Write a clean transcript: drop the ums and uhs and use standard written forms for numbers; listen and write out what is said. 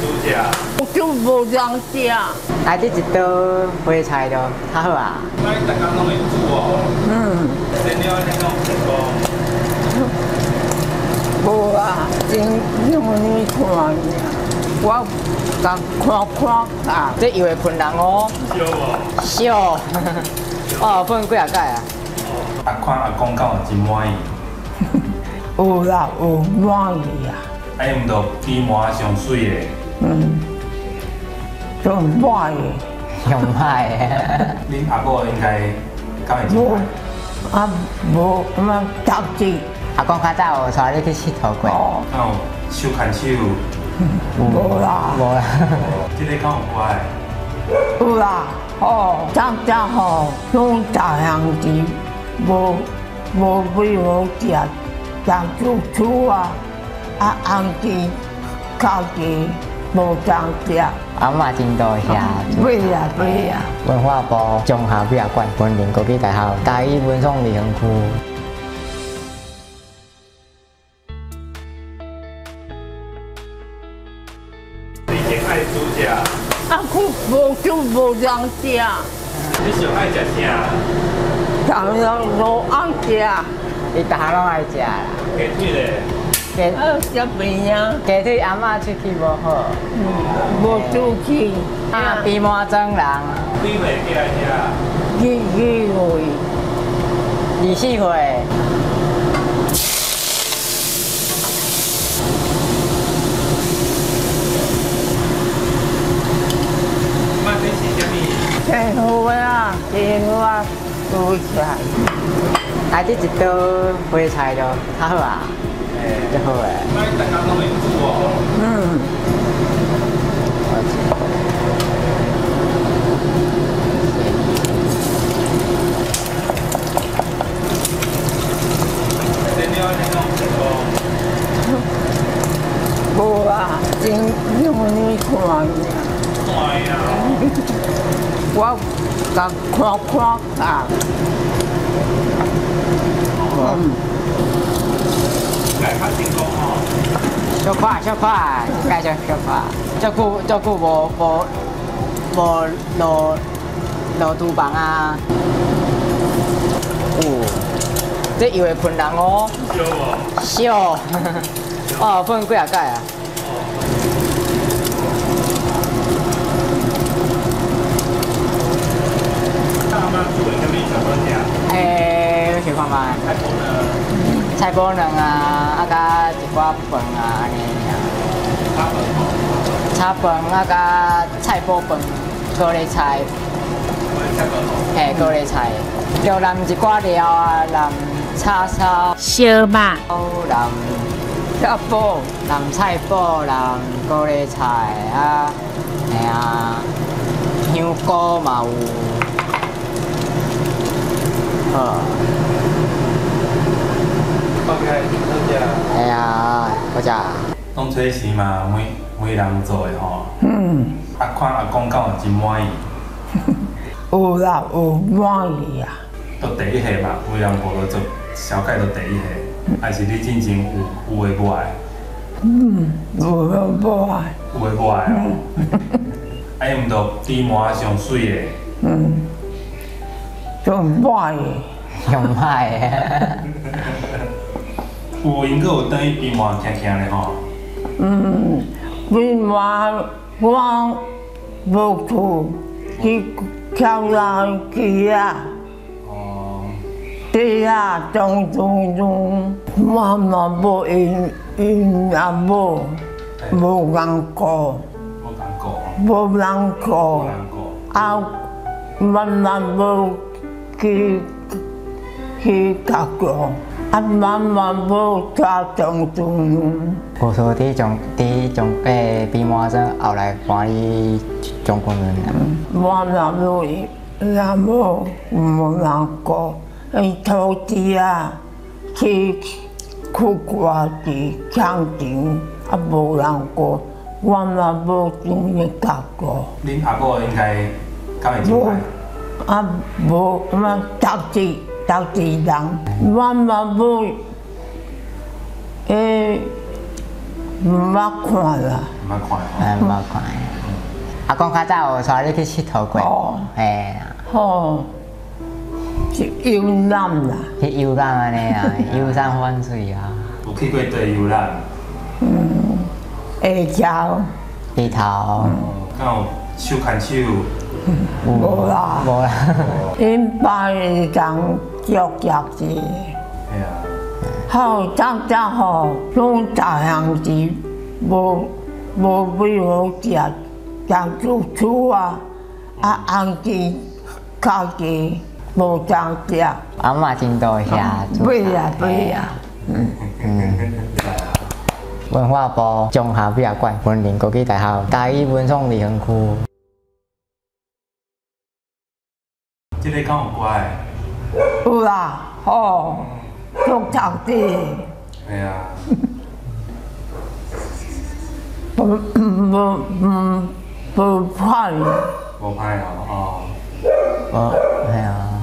煮食？我就无人食。来这一道花菜就较好啊。那你大家拢会煮哦？嗯，先了你拢成功。无啊，真容易看呀。我甲看下。这以为喷人哦。烧哦。烧。哦，喷几啊届啊？阿看阿公敢有真满意？有啦，有满意啊。哎，毋着比麻上水的。嗯，就满意。上歹的。恁阿婆应该敢会真无歹？啊，无什么特质。阿公较早有带你去佚佗过？哦，敢有手牵手？无啦。无啦。这个敢有乖？有啦，哦，早早吼，拢大项子，无买无食，当厝厝啊，红子烤鸡无当食，阿嬷真多遐。买啊买啊。文化部综合美术馆分林国际大学嘉义文创旅行区。你真爱煮食？啊，佢无就无人食，你上爱食啥？当然都爱食，伊逐项拢爱食啦。鸡腿咧？鸡食面啊，鸡腿阿嬷喙齿无好，无出去，啊鼻毛装人，几岁过来吃？几月。 24岁。妈，这是啥物？挺好的啊，挺好啊，煮起来。来这一道花菜就较好啊，就好诶。妈，你大家拢会煮哦？嗯，先了你拢成功。无啊，真容易看呀。哎呀！我甲看下。嗯，来较成功哦。小快小快，介绍小快，足久无落厨房啊。这以为喷人哦。烧哦。烧。哦，喷几啊届啊？阿妈煮的啥物小好食？我想看看。菜脯呢？菜脯卵啊，甲一寡饭啊，安尼尔。炒饭哦。炒饭甲菜脯饭，高丽菜。菜脯哦。高丽菜，就淋一寡料啊，淋叉烧、小肉、淋菜脯、淋菜脯、淋高丽菜啊，香菇嘛有。好。放开真好食。好食。当初是嘛，每人做的吼。嗯，看阿公敢有真满意？有啦，有满意啊。都第一下嘛，每人无都做，小盖都第一下，还是你进前有诶无爱？嗯，有了无爱。有诶无爱哦。哎，毋着比麻上水的。嗯，就满意。上歹的。有因阁有等于比麻轻轻的吼。嗯，为嘛我无厝去敲人机啊？哦。对啊，种，妈妈无因也无人顾，无人顾。无人顾无人顾。啊，妈妈无去教育。啊，妈妈无抓种，无说伫比麻针后来搬去中国人啦。妈妈无也无人顾，伊土地啊去外地抢钱，啊无人顾，我嘛无钱去教育。恁阿婆应该敢会真歹？啊无什么特质人，我嘛无捌看啦。蛮快哦。哎，无看。阿公较早有带你去佚佗过，哦嘿，吼，是游览啦。去游览安尼啊，游山玩水啊，有去过地游览？下桥日头敢有手牵手？无啦，无啦，因爸是共脚脚子，嘿啊，好早早吼，拢杂项子无买好食，食煮厝啊，红子家己无当食，阿嬷真多遐，买啊买啊，文化部综合美术馆文林国际大学台语文创理园区。这个敢有乖？有啦，吼，足读的，嘿啊，无歹。无歹哦，哦，系啊。